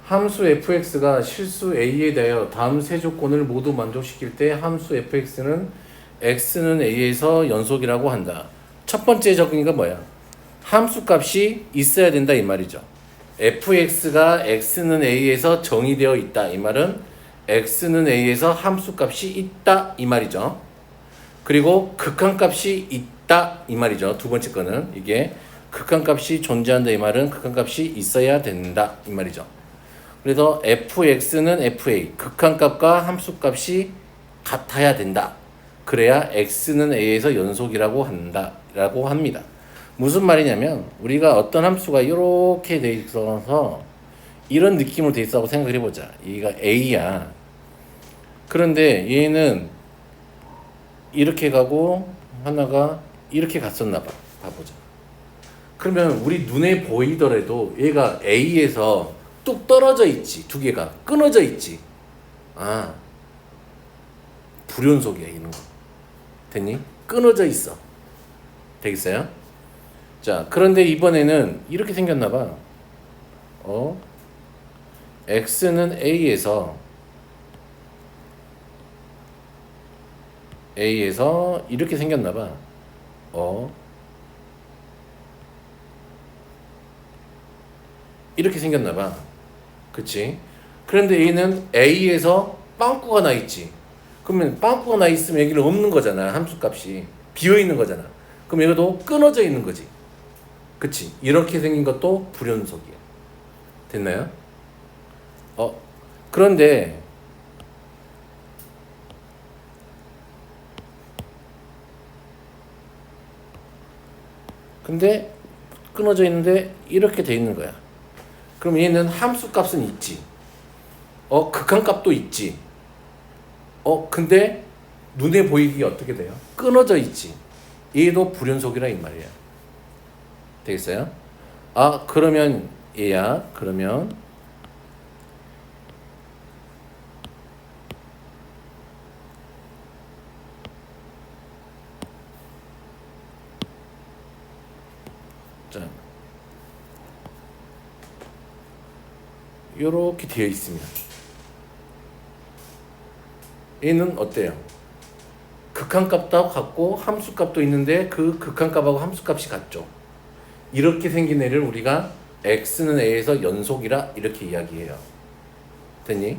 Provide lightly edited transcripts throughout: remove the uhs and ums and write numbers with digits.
함수 fx가 실수 a에 대하여 다음 세 조건을 모두 만족시킬 때 함수 fx는 x는 a에서 연속이라고 한다. 첫 번째 적응이가 뭐야? 함수 값이 있어야 된다 이 말이죠. fx가 x는 a에서 정의되어 있다 이 말은 x는 a에서 함수 값이 있다 이 말이죠. 그리고 극한값이 있다 이 말이죠. 두 번째 거는 이게 극한값이 존재한다 이 말은 극한값이 있어야 된다 이 말이죠. 그래서 fx는 fa, 극한값과 함수값이 같아야 된다. 그래야 x는 a에서 연속이라고 한다라고 합니다. 무슨 말이냐면 우리가 어떤 함수가 이렇게 돼 있어서 이런 느낌으로 돼 있다고 생각을 해보자. 얘가 a야. 그런데 얘는 이렇게 가고 하나가 이렇게 갔었나 봐. 봐보자. 그러면 우리 눈에 보이더라도 얘가 a에서 뚝 떨어져 있지. 두 개가 끊어져 있지. 아, 불연속이야 이런 거. 됐니? 끊어져 있어. 되겠어요? 자, 그런데 이번에는 이렇게 생겼나 봐. x는 a에서 이렇게 생겼나 봐. 이렇게 생겼나 봐. 그치? 그런데 얘는 a에서 빵꾸가 나 있지. 그러면 빵꾸가 나 있으면 여기는 없는 거잖아. 함수값이 비어 있는 거잖아. 그럼 여기도 끊어져 있는 거지. 그치? 이렇게 생긴 것도 불연속이야. 됐나요? 그런데 끊어져 있는데 이렇게 돼 있는 거야. 그럼 얘는 함수값은 있지. 극한값도 있지. 근데 눈에 보이기 어떻게 돼요? 끊어져 있지. 얘도 불연속이라 이 말이야. 되겠어요? 그러면 얘야. 그러면 자, 요렇게 되어 있습니다. 얘는 어때요? 극한값도 같고 함수값도 있는데 그 극한값하고 함수값이 같죠. 이렇게 생긴 애를 우리가 x는 a에서 연속이라 이렇게 이야기해요. 됐니?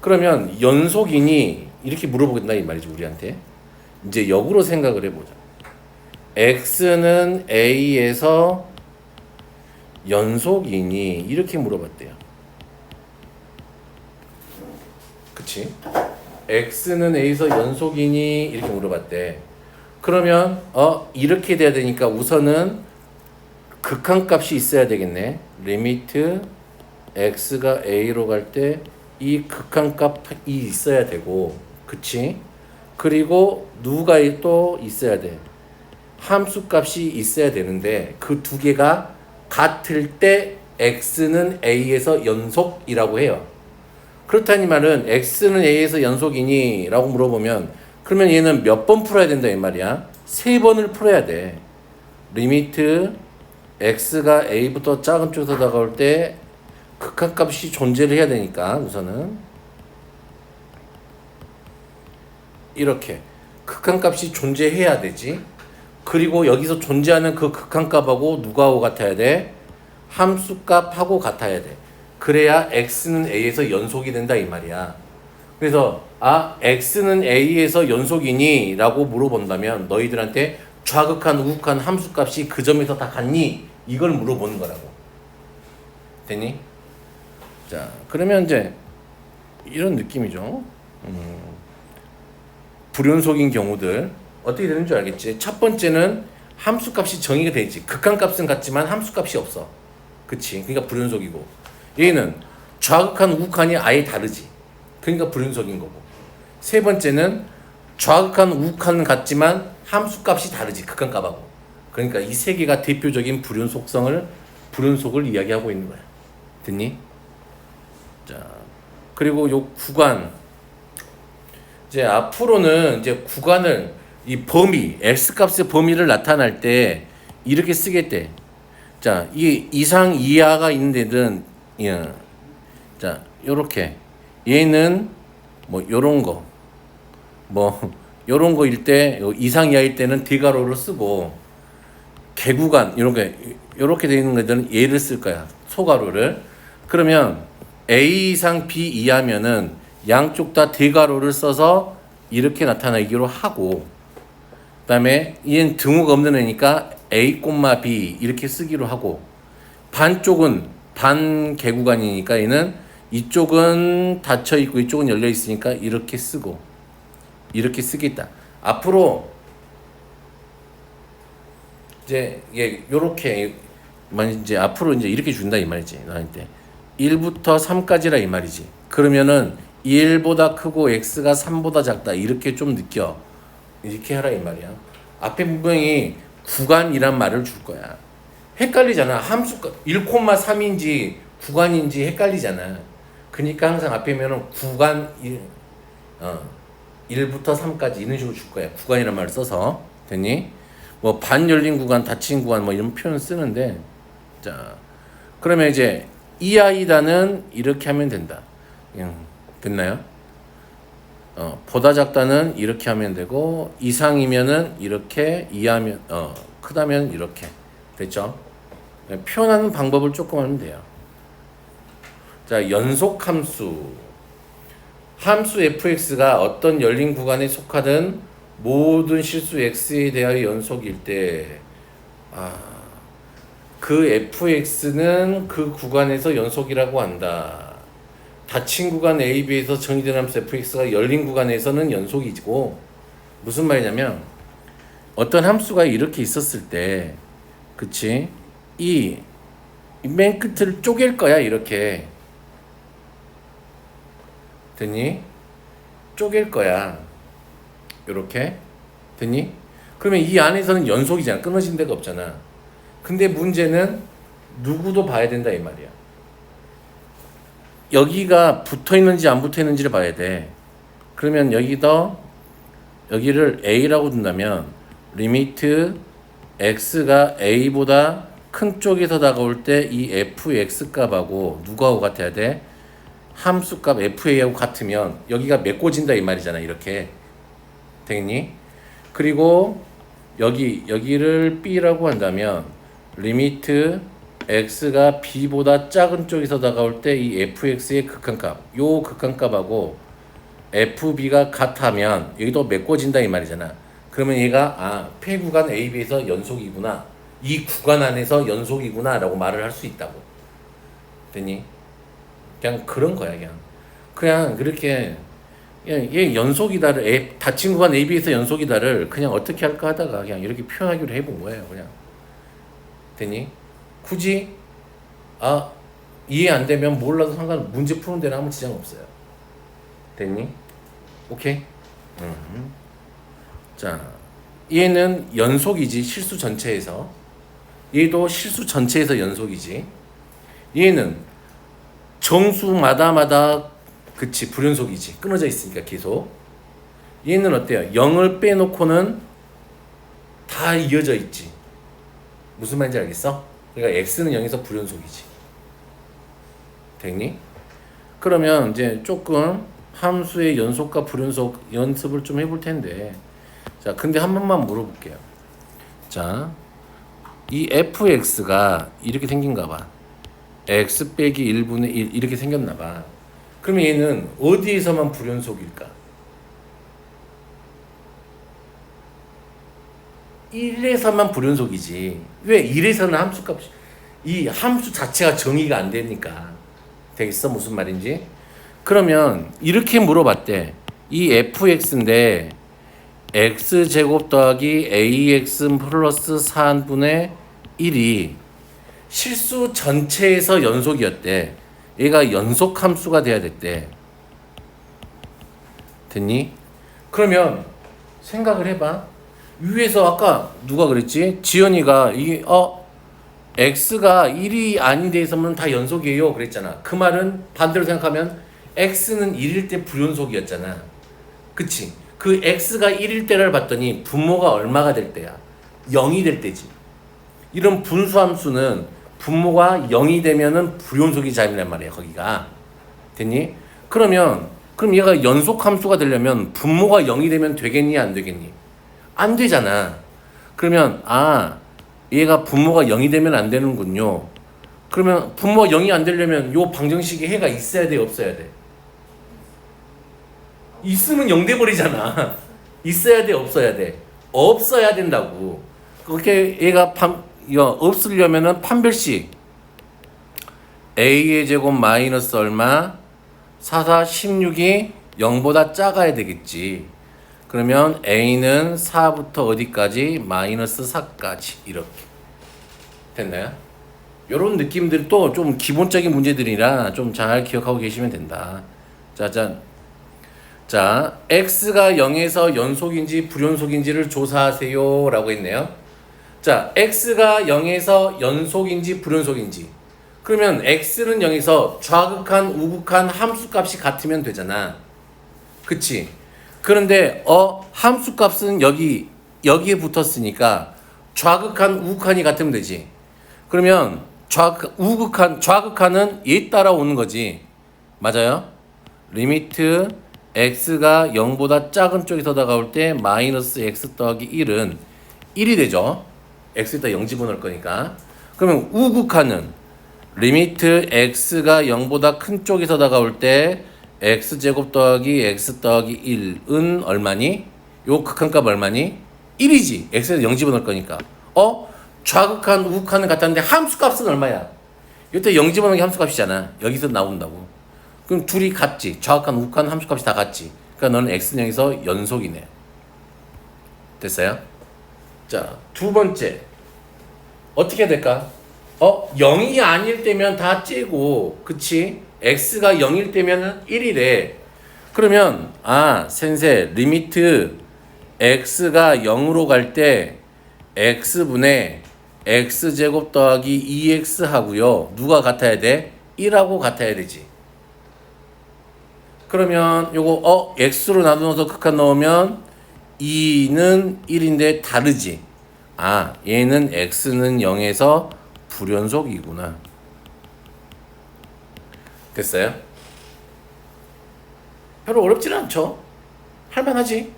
그러면 연속이니 이렇게 물어보겠다 이 말이지 우리한테. 이제 역으로 생각을 해보자. x는 a에서 연속이니 이렇게 물어봤대요. 그치? x는 a에서 연속이니 이렇게 물어봤대. 그러면 이렇게 돼야 되니까 우선은 극한값이 있어야 되겠네. 리미트 x가 a로 갈 때 이 극한값이 있어야 되고, 그치? 그리고 누가 또 있어야 돼. 함수값이 있어야 되는데 그 두 개가 같을 때 x는 a에서 연속이라고 해요. 그렇다니 말은 x는 a에서 연속이니? 라고 물어보면 그러면 얘는 몇 번 풀어야 된다 이 말이야? 3번을 풀어야 돼. 리미트 x가 a부터 작은 쪽에서 다가올 때 극한값이 존재를 해야 되니까 우선은 이렇게 극한값이 존재해야 되지. 그리고 여기서 존재하는 그 극한값하고 누가하고 같아야 돼? 함수값하고 같아야 돼. 그래야 x는 a에서 연속이 된다 이 말이야. 그래서 x는 a에서 연속이니? 라고 물어본다면 너희들한테 좌극한 우극한 함수값이 그 점에서 다 같니? 이걸 물어보는 거라고. 됐니? 자, 그러면 이제 이런 느낌이죠. 불연속인 경우들 어떻게 되는 줄 알겠지? 첫 번째는 함수값이 정의가 돼 있지. 극한값은 같지만 함수값이 없어. 그치? 그러니까 불연속이고. 얘는 좌극한 우극한이 아예 다르지. 그러니까 불연속인 거고. 세 번째는 좌극한 우극한은 같지만 함수값이 다르지. 극한값하고. 그러니까 이 세 개가 대표적인 불연속을 이야기하고 있는 거야. 됐니? 자, 그리고 요 구간. 이제 앞으로는 이제 구간을 이 범위, x값의 범위를 나타낼 때 이렇게 쓰겠대. 자, 이 이상 이하가 있는 데는 자, 요렇게 얘는 뭐 요런 거, 뭐 요런 거일 때 이상 이하일 때는 D가로를 쓰고 개구간 요렇게 되어 있는 것들은 얘를 쓸 거야. 소가로를. 그러면 A 이상 B 이하면은 양쪽 다 D가로를 써서 이렇게 나타내기로 하고, 그다음에 얘는 등호가 없는 애니까 A, B 이렇게 쓰기로 하고, 반쪽은 반 개구간이니까 얘는 이쪽은 닫혀 있고 이쪽은 열려 있으니까 이렇게 쓰고 이렇게 쓰겠다. 앞으로 이제 예 요렇게 이제 앞으로 이제 이렇게 준다 이 말이지. 너한테 1부터 3까지라 이 말이지. 그러면은 1보다 크고 x가 3보다 작다 이렇게 좀 느껴. 이렇게 하라 이 말이야. 앞에 분명히 구간이란 말을 줄 거야. 헷갈리잖아. 함수가 1,3인지 구간인지 헷갈리잖아. 그러니까 항상 앞에면은 구간 1부터 3까지 이런 식으로 줄 거야. 구간이란 말을 써서. 됐니? 뭐 반 열린 구간, 닫힌 구간 뭐 이런 표현 쓰는데, 자 그러면 이제 이하이다는 이렇게 하면 된다. 됐나요? 보다 작다는 이렇게 하면 되고, 이상이면은 이렇게, 이하면 크다면 이렇게. 됐죠? 표현하는 방법을 조금 하면 돼요. 자, 연속 함수. 함수 fx가 어떤 열린 구간에 속하든 모든 실수 x에 대하여 연속일 때, 그 fx는 그 구간에서 연속이라고 한다. 닫힌 구간 a, b에서 정의된 함수 fx가 열린 구간에서는 연속이고, 무슨 말이냐면 어떤 함수가 이렇게 있었을 때, 그치? 이 맨 끝을 쪼갤 거야. 이렇게 됐니? 쪼갤 거야. 이렇게 됐니? 그러면 이 안에서는 연속이잖아. 끊어진 데가 없잖아. 근데 문제는 누구도 봐야 된다 이 말이야. 여기가 붙어 있는지 안 붙어 있는지를 봐야 돼. 그러면 여기를 a라고 둔다면 리미트 x가 a보다 큰 쪽에서 다가올 때 이 fx 값하고 누구하고 같아야 돼? 함수 값 fa하고 같으면 여기가 메꿔진다 이 말이잖아. 이렇게 되겠니? 그리고 여기를 b라고 한다면 리미트 x가 b보다 작은 쪽에서 다가올 때 이 fx의 극한값, 요 극한값하고 fb가 같으면 여기도 메꿔진다 이 말이잖아. 그러면 얘가 폐구간 AB에서 연속이구나, 이 구간 안에서 연속이구나 라고 말을 할 수 있다고. 됐니? 그냥 그런 거야. 그냥 그렇게 얘 연속이다를 닫힌 구간 AB에서 연속이다를 그냥 어떻게 할까 하다가 그냥 이렇게 표현하기로 해본 거예요. 그냥. 됐니? 굳이 이해 안 되면 몰라도 문제 푸는 데는 아무 지장 없어요. 됐니? 오케이? 자, 얘는 연속이지. 실수 전체에서. 얘도 실수 전체에서 연속이지. 얘는 정수마다 그치 불연속이지. 끊어져 있으니까 계속. 얘는 어때요? 0을 빼놓고는 다 이어져 있지. 무슨 말인지 알겠어? 그러니까 x는 0에서 불연속이지. 됐니? 그러면 이제 조금 함수의 연속과 불연속 연습을 좀 해볼 텐데, 자, 근데 한 번만 물어볼게요. 자, 이 fx가 이렇게 생긴가 봐. x 빼기 1분의 1 이렇게 생겼나 봐. 그러면 얘는 어디에서만 불연속일까? 1에서만 불연속이지. 왜 1에서는 함수값이, 이 함수 자체가 정의가 안 되니까. 되겠어? 무슨 말인지? 그러면 이렇게 물어봤대. 이 fx인데 x제곱 더하기 ax 플러스 4분의 1이 실수 전체에서 연속이었대. 얘가 연속 함수가 돼야 됐대. 됐니? 그러면 생각을 해봐. 위에서 아까 누가 그랬지? 지연이가 x가 1이 아닌 데 있으면 다 연속이에요 그랬잖아. 그 말은 반대로 생각하면 x는 1일 때 불연속이었잖아. 그치? 그 x가 1일 때를 봤더니 분모가 얼마가 될 때야? 0이 될 때지. 이런 분수함수는 분모가 0이 되면은 불연속이 잡이란 말이야. 거기가. 됐니? 그럼 얘가 연속 함수가 되려면 분모가 0이 되면 되겠니 안 되겠니? 안 되잖아. 그러면 얘가 분모가 0이 되면 안 되는군요. 그러면 분모가 0이 안 되려면 요 방정식에 해가 있어야 돼 없어야 돼? 있으면 0 돼버리잖아. 있어야 돼 없어야 돼? 없어야 된다고. 그렇게 얘가 없으려면은 판별식 a의 제곱 마이너스 얼마 4, 16이 0보다 작아야 되겠지. 그러면 a는 4부터 어디까지? 마이너스 4까지 이렇게 됐나요? 요런 느낌들도 좀 기본적인 문제들이라 좀 잘 기억하고 계시면 된다. 자, x가 0에서 연속인지 불연속인지를 조사하세요 라고 했네요. 자, x가 0에서 연속인지 불연속인지. 그러면 x는 0에서 좌극한 우극한 함수값이 같으면 되잖아. 그치? 그런데 함수값은 여기에 붙었으니까 좌극한 우극한이 같으면 되지. 그러면 좌극한은 얘 따라 오는 거지. 맞아요? 리미트 x가 0보다 작은 쪽에서 다가올 때 마이너스 x 더하기 1은 1이 되죠. x에다 0 집어넣을 거니까. 그러면 우극한은 리미트 x가 0보다 큰 쪽에서 다가올 때 x제곱 더하기 x 더하기 1은 얼마니? 요 극한값 얼마니? 1이지. x에다 0 집어넣을 거니까. 좌극한 우극한은 같았는데 함수값은 얼마야? 이때 0 집어넣은 게 함수값이잖아. 여기서 나온다고. 그럼 둘이 같지. 좌극한 우극한 함수값이 다 같지. 그러니까 너는 x는 0에서 연속이네. 됐어요? 자, 두 번째. 어떻게 해야 될까? 0이 아닐 때면 다 째고, 그치? x가 0일 때면 1이래. 그러면, 센세, 리미트 x가 0으로 갈 때 x분의 x제곱 더하기 2x 하고요. 누가 같아야 돼? 1하고 같아야 되지. 그러면 요거 x로 나누어서 극한 넣으면 2는 1인데 다르지. 얘는 x는 0에서 불연속이구나. 됐어요? 별로 어렵지는 않죠? 할만하지?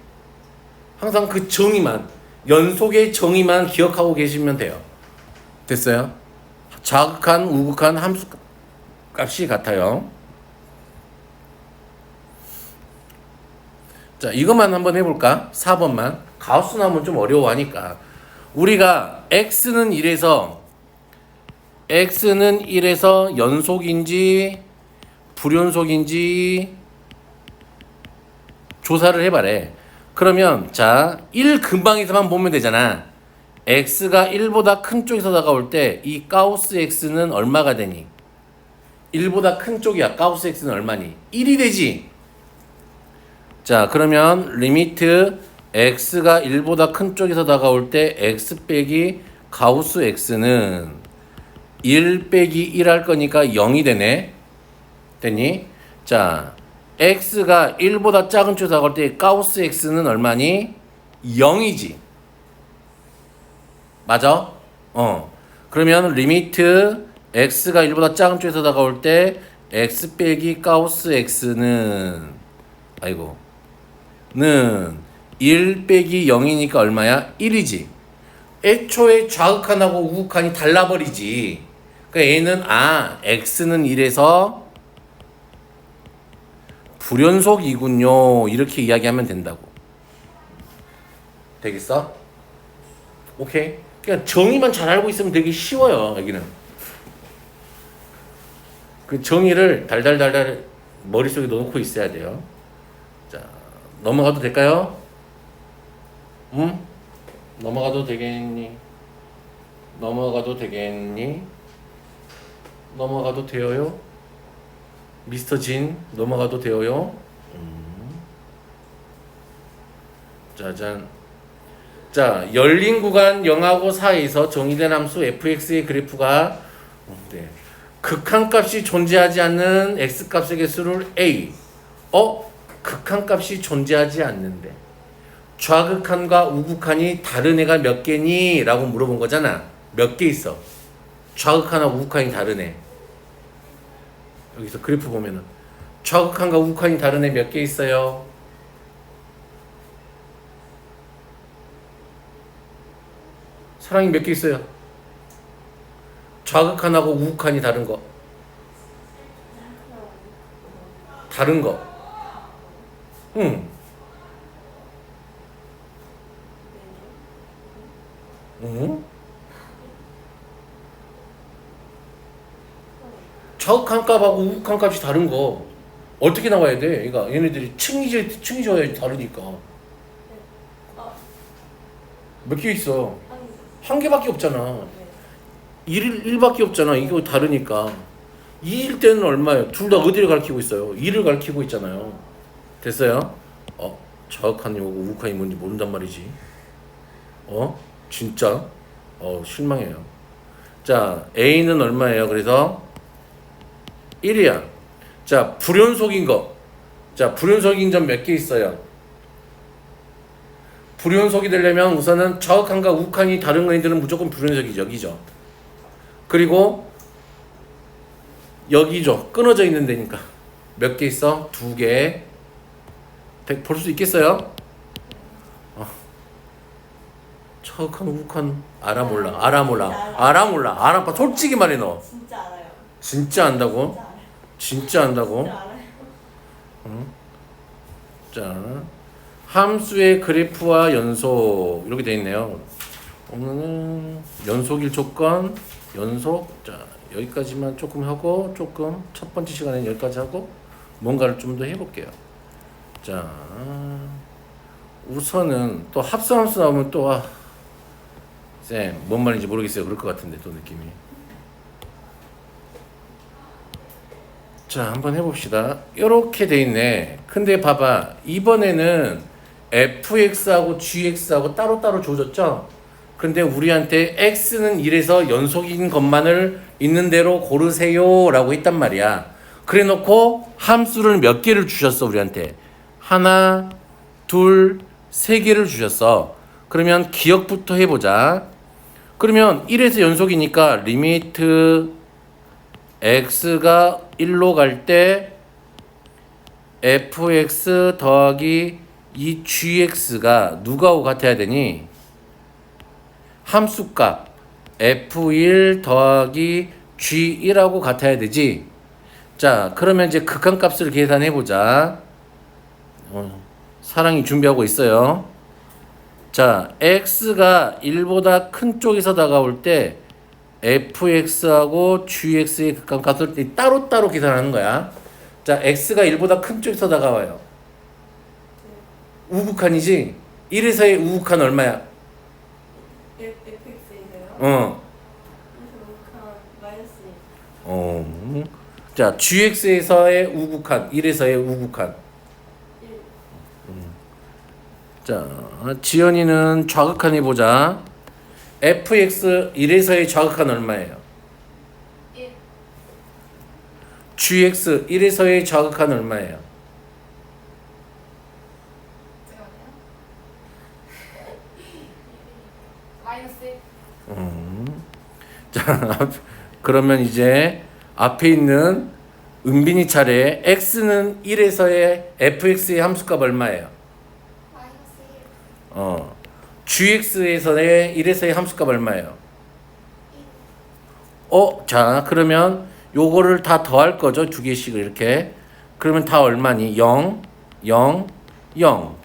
항상 그 정의만, 연속의 정의만 기억하고 계시면 돼요. 됐어요? 좌극한 우극한 함수 값이 같아요. 자, 이것만 한번 해볼까? 4번만. 가우스 나오면 좀 어려워하니까. 우리가 x는 1에서 연속인지 불연속인지 조사를 해봐래. 그러면 자, 1 근방에서만 보면 되잖아. x가 1보다 큰 쪽에서 다가올 때 이 가우스 x는 얼마가 되니? 1보다 큰 쪽이야. 가우스 x는 얼마니? 1이 되지. 자, 그러면 리미트 x가 1보다 큰 쪽에서 다가올 때 x 빼기 가우스 x는 1 빼기 1 할 거니까 0이 되네. 됐니? 자, x가 1보다 작은 쪽에서 다가올 때 가우스 x는 얼마니? 0이지. 맞아? 그러면 리미트 x가 1보다 작은 쪽에서 다가올 때 x 빼기 가우스 x는 는 1 빼기 0이니까 얼마야? 1이지. 애초에 좌극한하고 우극한이 달라버리지. 그러니까 얘는 x는 1에서 불연속이군요. 이렇게 이야기하면 된다고. 되겠어? 오케이? 그냥 정의만 잘 알고 있으면 되게 쉬워요. 여기는. 그 정의를 달달달달 머릿속에 넣어놓고 있어야 돼요. 자, 넘어가도 될까요? 넘어가도 되겠니? 넘어가도 되겠니? 넘어가도 되어요? 미스터 진, 넘어가도 되어요? 짜잔. 자, 열린 구간 0하고 4에서 정의된 함수 fx의 그래프가 극한값이 존재하지 않는 x값의 개수를 a. 극한값이 존재하지 않는데 좌극한과 우극한이 다른 애가 몇 개니? 라고 물어본 거잖아. 몇 개 있어? 좌극한하고 우극한이 다른 애. 여기서 그래프 보면은 좌극한과 우극한이 다른 애 몇 개 있어요? 사랑이 몇 개 있어요? 좌극한하고 우극한이 다른 거. 다른 거. 응. 응? 좌극한 값하고 우극한 값이 다른 거. 어떻게 나와야 돼? 그러니까 얘네들이 층이 져야지 다르니까. 몇 개 있어? 한 개밖에 없잖아. 1밖에 없잖아. 이거 다르니까. 2일 때는 얼마예요? 둘 다 어디를 가리키고 있어요? 2를 가리키고 있잖아요. 됐어요? 좌극한이 뭐고 우극한이 뭔지 모른단 말이지. 진짜? 실망해요. 자, A는 얼마예요? 그래서 1이야. 자, 불연속인 거. 자, 불연속인 점 몇 개 있어요? 불연속이 되려면 우선은 좌극한과 우극한이 다른 거인들은 무조건 불연속이죠. 여기죠. 그리고 여기죠. 끊어져 있는 데니까. 몇 개 있어? 2개. 볼 수 있겠어요? 좌극한 우극한 알아 몰라. 알아. 솔직히 말해 너. 진짜 알아요. 진짜 안다고? 진짜 안다고? 진짜 알아요. 자, 함수의 그래프와 연속 이렇게 돼 있네요. 오늘은 연속일 조건, 연속. 자, 여기까지만 조금 하고 조금 첫 번째 시간에는 여기까지 하고 뭔가를 좀 더 해볼게요. 자, 우선은 또 합성함수 나오면 또 쌤, 뭔 말인지 모르겠어요. 그럴 것 같은데 또 느낌이. 자, 한번 해봅시다. 이렇게 돼 있네. 근데 봐봐. 이번에는 fx하고 gx하고 따로따로 줘줬죠? 근데 우리한테 x는 1에서 연속인 것만을 있는 대로 고르세요 라고 했단 말이야. 그래 놓고 함수를 몇 개를 주셨어 우리한테. 하나, 둘, 세 개를 주셨어. 그러면 기억부터 해보자. 그러면 1에서 연속이니까 리미트 x가 1로 갈 때 fx 더하기 이 gx가 누가하고 같아야 되니? 함수값 f1 더하기 g1하고 같아야 되지. 자, 그러면 이제 극한값을 계산해보자. 사랑이 준비하고 있어요. 자, x가 1보다 큰 쪽에서 다가올 때 fx하고 gx의 극한값을 따로따로 계산하는 거야. 자, x가 1보다 큰 쪽에서 다가와요. 우극한이지? 1에서의 우극한 얼마야? fx에서요? 마이너스. 자, gx에서의 우극한, 1에서의 우극한. 1. 자, 지연이는 좌극한 해보자. fx 1에서의 좌극한 얼마예요? 1. gx 1에서의 좌극한 얼마예요? 마이너스 1. 자, 그러면 이제 앞에 있는 은빈이 차례. x는 1에서의 fx의 함수값 얼마예요? 마이너스 1. gx에서의 1에서의 함수값 얼마예요? 자, 그러면 요거를 다 더할 거죠. 두 개씩을 이렇게. 그러면 다 얼마니? 0, 0, 0.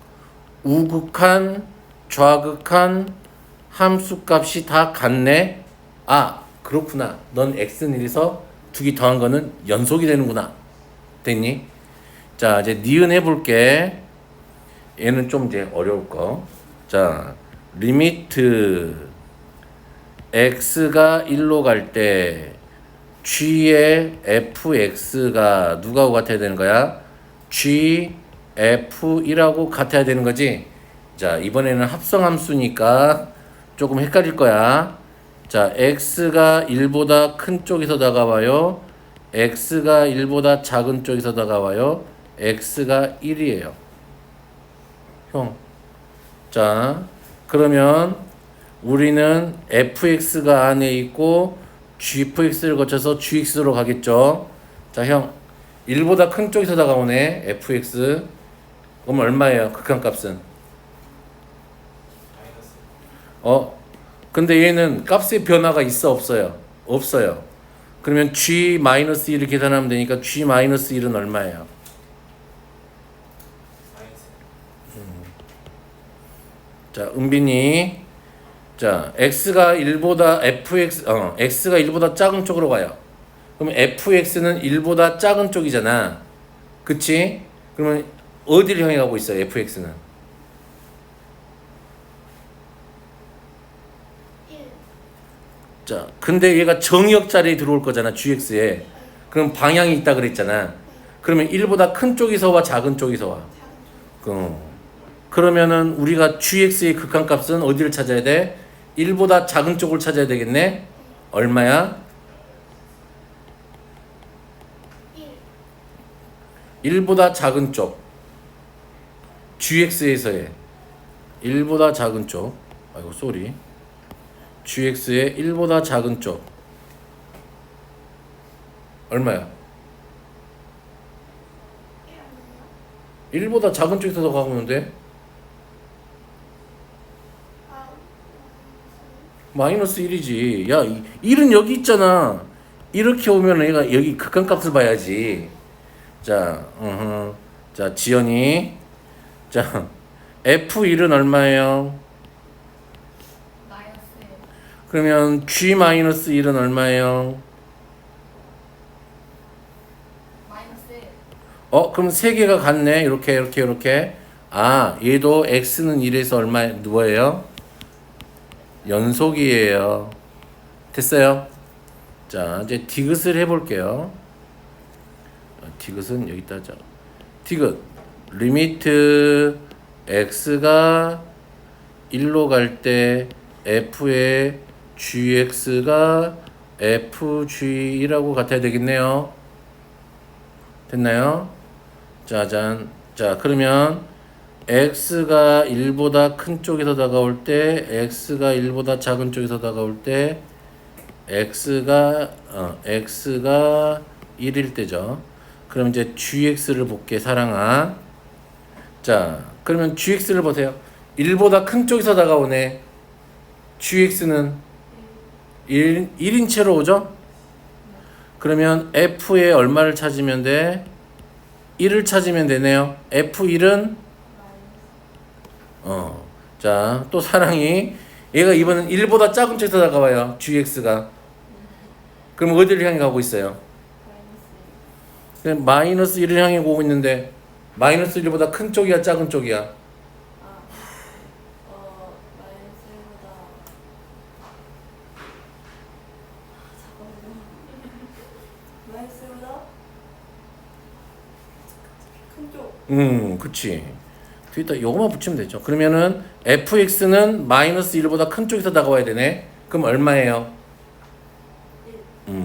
우극한, 좌극한 함수값이 다 같네. 그렇구나. 넌 x는 1에서 두 개 더한 거는 연속이 되는구나. 됐니? 자, 이제 니은 해볼게. 얘는 좀 이제 어려울 거. 자, 리미트 x가 1로 갈 때 g의 fx가 누가하고 같아야 되는 거야? g f1하고 같아야 되는 거지? 자, 이번에는 합성함수니까 조금 헷갈릴 거야. 자, x가 1보다 큰 쪽에서 다가와요. x가 1보다 작은 쪽에서 다가와요. x가 1이에요. 형. 자, 그러면 우리는 fx가 안에 있고 gfx를 거쳐서 gx로 가겠죠. 자, 형. 1보다 큰 쪽에서 다가오네. fx. 그럼 얼마예요? 극한값은? 근데 얘는 값의 변화가 있어 없어요? 없어요. 그러면 g-1을 계산하면 되니까 g-1은 얼마예요? 자, 은빈이 자, x가 1보다 x가 1보다 작은 쪽으로 가요. 그럼 fx는 1보다 작은 쪽이잖아. 그치? 그러면 어디를 향해 가고 있어요? fx는 1. 자, 근데 얘가 정의역 자리에 들어올 거잖아, gx에. 그럼 방향이 있다 그랬잖아. 그러면 1보다 큰 쪽에서 와, 작은 쪽에서 와. 그러면은 우리가 gx의 극한값은 어디를 찾아야 돼? 1보다 작은 쪽을 찾아야 되겠네. 얼마야? 1. 1보다 작은 쪽. gx에서의 1보다 작은 쪽. 아이고, 쏘리. gx의 1보다 작은 쪽. 얼마야? 1 아니에요? 1보다 작은 쪽에서 더 가면 돼? 아, 마이너스 1이지. 야, 1은 여기 있잖아. 이렇게 오면 얘가 여기 극한값을 봐야지. 자, 자, 지연이. 자, F1은 얼마예요? 마이너스 1. 그러면 G-1은 얼마예요? 마이너스 1. 그럼 세 개가 같네. 이렇게. 아, 얘도 X는 1에서 얼마, 뭐예요? 연속이에요. 됐어요? 자, 이제 디귿을 해볼게요. 디귿은 여기 있다. 자, 디귿. 리미트 x가 1로 갈 때 f의 gx가 fg라고 같아야 되겠네요. 됐나요? 짜잔. 자, 그러면 x가 1보다 큰 쪽에서 다가올 때, x가 1보다 작은 쪽에서 다가올 때, x가 1일 때죠. 그럼 이제 gx를 볼게, 사랑아. 자, 그러면 gx를 보세요. 1보다 큰 쪽에서 다가오네. gx는 1인 채로 오죠? 그러면 f의 얼마를 찾으면 돼? 1을 찾으면 되네요. f1은 자, 또 사랑이 얘가 이번엔 1보다 작은 쪽에서 다가와요. gx가. 그럼 어디를 향해 가고 있어요? 마이너스 1을 향해 오고 있는데 마이너스 1보다 큰 쪽이야, 작은 쪽이야? 마이너스 1보다. 잠깐만요. 마이너스 1보다 큰 쪽. 그치. 뒤에다 요거만 붙이면 되죠. 그러면은 fx는 마이너스 1보다 큰 쪽에서 다가와야 되네. 그럼 얼마예요? 1.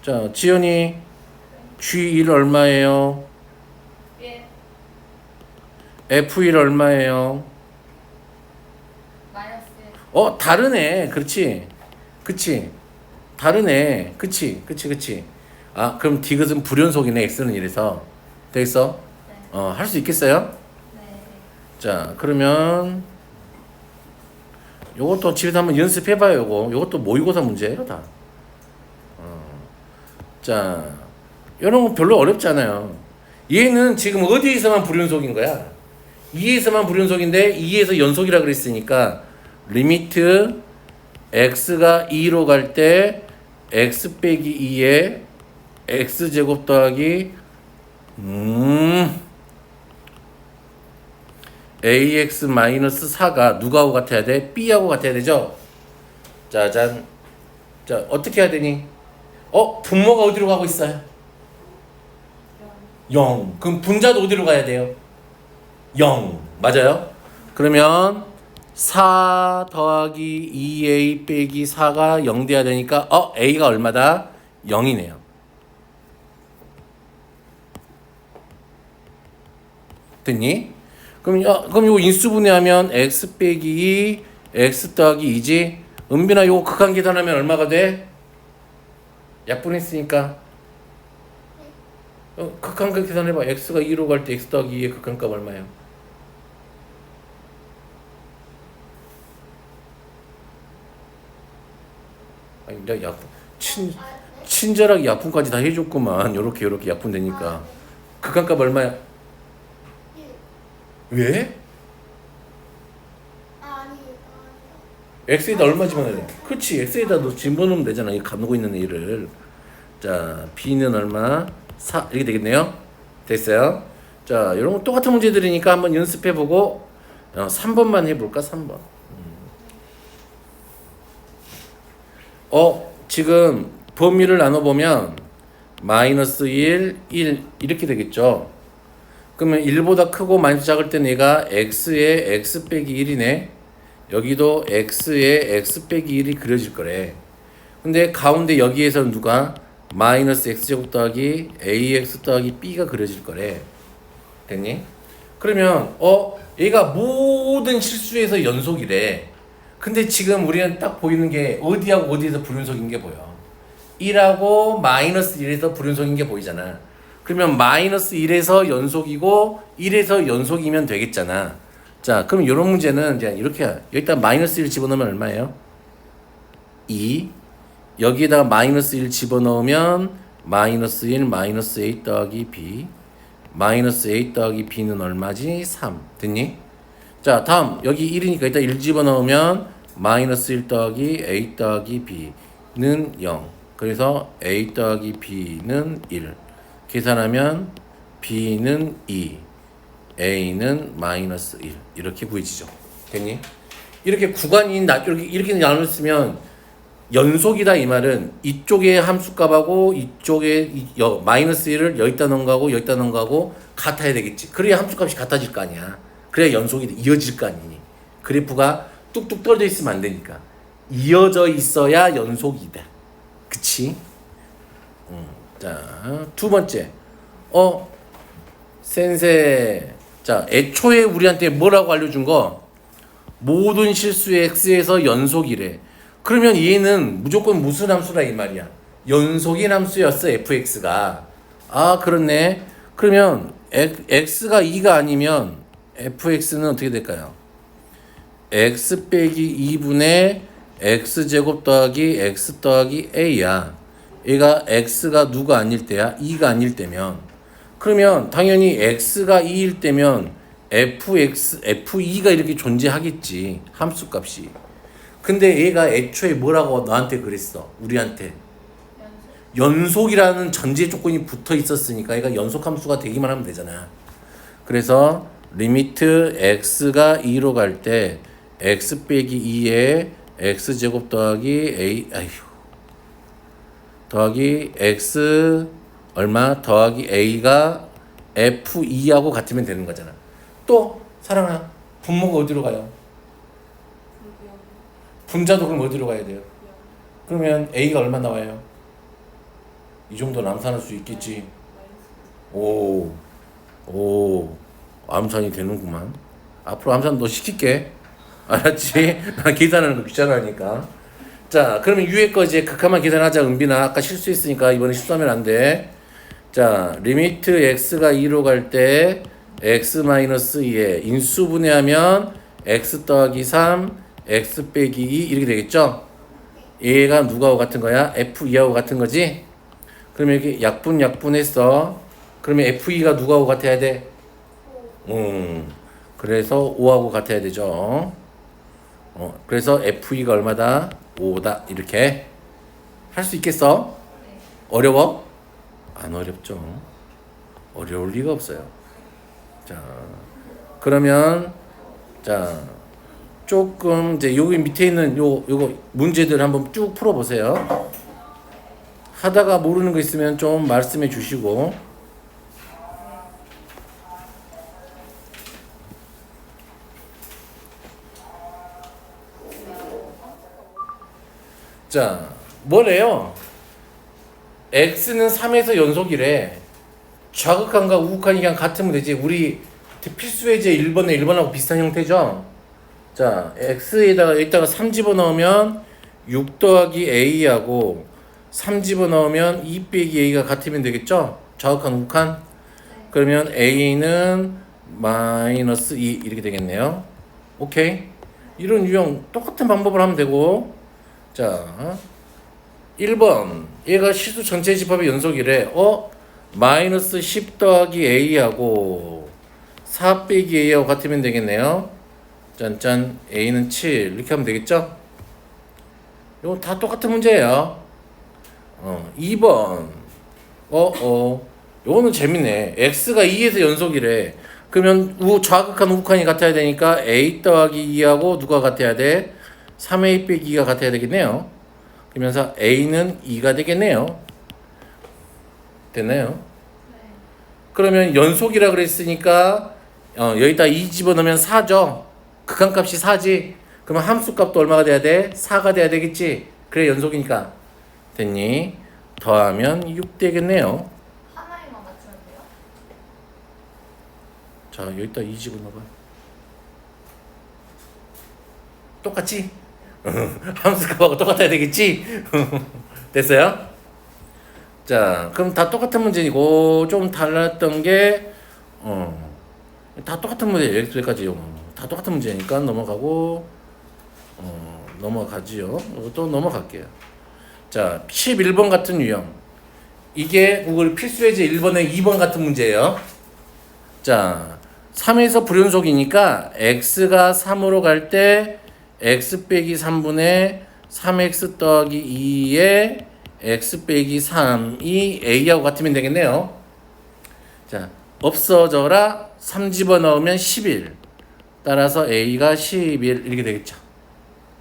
자, 지연이 g1 얼마예요? 1. f1 얼마예요? 마이너스 1. 다르네. 그렇지. 그치. 다르네. 그치. 아, 그럼 디귿은 불연속이네. x는 1에서. 되겠어? 네. 할 수 있겠어요? 네. 자, 그러면 요것도 집에서 한번 연습해봐요. 요것도 모의고사 문제예요, 다. 자, 이런 거 별로 어렵지 않아요. 얘는 지금 어디에서만 불연속인 거야? 2에서만 불연속인데 2에서 연속이라 그랬으니까 리미트 x가 2로 갈 때 x 빼기 2에 x제곱 더하기 ax 마이너스 4가 누구하고 같아야 돼? b하고 같아야 되죠? 짜잔. 자, 어떻게 해야 되니? 분모가 어디로 가고 있어요? 0. 그럼 분자도 어디로 가야 돼요? 0. 맞아요? 그러면 4 더하기 2a 빼기 4가 0 돼야 되니까 a가 얼마다? 0이네요. 됐니? 그럼 이거 인수분해하면 x 빼기 2 x 더하기 2지? 은빈아 이거 극한 계산하면 얼마가 돼? 약분했으니까 네. 극한값 계산해봐. x가 2로 갈 때 x 더하기 2의 극한값 얼마예요? 아니 내가 약분 친절하게 약분까지 다 해줬구만. 요렇게 약분 되니까 극한값 얼마야? 1. 왜? 아니. x에다 얼마 집어넣어야 돼? 그치, x에다 너 집어넣으면 되잖아. 이 가누고 있는 애를. 자, b는 얼마? 4 이렇게 되겠네요. 됐어요. 자, 이런 거 똑같은 문제들이니까 한번 연습해보고 3번만 해볼까? 3번. 지금 범위를 나눠보면 마이너스 1, 1 이렇게 되겠죠. 그러면 1보다 크고 마이너스 작을 때 얘가 x에 x 빼기 1이네. 여기도 x에 x 빼기 1이 그려질 거래. 근데 가운데 여기에서 누가 마이너스 x제곱 더하기 ax 더하기 b가 그려질 거래. 됐니? 그러면 얘가 모든 실수에서 연속이래. 근데 지금 우리는 딱 보이는 게 어디하고 어디에서 불연속인 게 보여. 1하고 마이너스 1에서 불연속인 게 보이잖아. 그러면 마이너스 1에서 연속이고 1에서 연속이면 되겠잖아. 자, 그럼 이런 문제는 이제 이렇게 여기다 마이너스 1 집어넣으면 얼마예요? 2. 여기에다가 마이너스 1 집어넣으면 마이너스 1 마이너스 a 더하기 b 마이너스 a 더하기 b는 얼마지? 3. 됐니? 자, 다음 여기 1이니까 일단 1 집어넣으면 마이너스 1 더하기 a 더하기 b는 0. 그래서 a 더하기 b는 1. 계산하면 b는 2, a는 마이너스 1 이렇게 구해지죠. 됐니? 이렇게 구간이 이렇게 나눴으면 연속이다 이 말은 이쪽의 함수값하고 이쪽에 마이너스 1을 여기다 넣은 거하고 여기다 넣은 거하고 같아야 되겠지. 그래야 함수값이 같아질 거 아니야. 그래야 연속이 이어질 거 아니니. 그래프가 뚝뚝 떨어져 있으면 안 되니까. 이어져 있어야 연속이다. 그치? 자, 두 번째. 센세. 자, 애초에 우리한테 뭐라고 알려준 거? 모든 실수의 x에서 연속이래. 그러면 얘는 무조건 무슨 함수라 이 말이야? 연속인 함수였어, fx가. 아, 그렇네. 그러면 x가 2가 아니면 fx는 어떻게 될까요? x 빼기 2분의 x제곱 더하기 x 더하기 a야. 얘가 x가 누가 아닐 때야? 2가 아닐 때면. 그러면 당연히 x가 2일 때면 f2가 이렇게 존재하겠지. 함수값이. 근데 얘가 애초에 뭐라고 너한테 그랬어? 우리한테. 연속이라는 전제 조건이 붙어 있었으니까 얘가 연속 함수가 되기만 하면 되잖아. 그래서 리미트 x가 2로 갈 때 x 빼기 2에 x제곱 더하기 a 더하기 x 얼마 더하기 a가 f2하고 같으면 되는 거잖아. 또 사랑아, 분모가 어디로 가요? 분자도 그럼 어디로 가야 돼요? 그러면 a가 얼마 나와요? 이 정도 암산할 수 있겠지. 오, 암산이 되는구만. 앞으로 암산 너 시킬게. 알았지? 나 계산하는 거 귀찮아하니까. 자, 그러면 위에 거 이제 극한만 계산하자. 은빈아, 아까 실수했으니까 이번에 실수하면 안 돼. 자, 리미트 x가 2로 갈 때 x-2에 인수분해하면 x 더하기 3 x 빼기 2 이렇게 되겠죠? 얘가 누구하고 같은 거야? f2하고 같은 거지? 그러면 이렇게 약분했어. 그러면 f2가 누구하고 같아야 돼? 그래서 5하고 같아야 되죠. 그래서 f2가 얼마다? 5다. 이렇게 할 수 있겠어? 어려워? 안 어렵죠. 어려울 리가 없어요. 자, 그러면 자 조금 이제 여기 밑에 있는 요거 문제들 한번 쭉 풀어 보세요. 하다가 모르는 거 있으면 좀 말씀해 주시고. 자, 뭐래요? x는 3에서 연속이래. 좌극한과 우극한이 그냥 같으면 되지. 우리 필수예제 1번하고 비슷한 형태죠? 자, x에다가 여기다가 3 집어넣으면 6 더하기 a하고 3 집어넣으면 2 빼기 a가 같으면 되겠죠? 좌극한 우극한? 네. 그러면 A는 마이너스 2 이렇게 되겠네요. 오케이? 이런 유형 똑같은 방법을 하면 되고 자 1번 얘가 실수 전체 집합의 연속이래. 마이너스 10 더하기 A하고 4 빼기 A하고 같으면 되겠네요. 짠짠 A는 7 이렇게 하면 되겠죠? 이거 다 똑같은 문제예요. 2번 요거는 재밌네. x가 2에서 연속이래. 그러면 좌극한 우극한이 같아야 되니까 a 더하기 2하고 누가 같아야 돼? 3a 빼기 2가 같아야 되겠네요. 그러면서 a는 2가 되겠네요. 됐나요? 네. 그러면 연속이라 그랬으니까 여기다 2 집어넣으면 4죠. 극한값이 4지. 그러면 함수값도 얼마가 돼야 돼? 4가 돼야 되겠지. 그래 연속이니까. 됐니? 더하면 6 되겠네요. 하나에만 맞추면 돼요? 자 여기다 2 집어넣어봐. 똑같지? 함수값하고 똑같아야 되겠지? 됐어요? 자 그럼 다 똑같은 문제이고 좀 달랐던 게 다 똑같은 문제 여기까지요. 다 똑같은 문제니까 넘어가고 넘어가지요. 또 넘어갈게요. 자 11번 같은 유형. 이게 구글 필수예제 1번에 2번 같은 문제예요. 자 3에서 불연속이니까 x가 3으로 갈 때 x 빼기 3분의 3x 더하기 2에 x 빼기 3이 a하고 같으면 되겠네요. 자 없어져라 3 집어넣으면 11 따라서 a가 11 이렇게 되겠죠.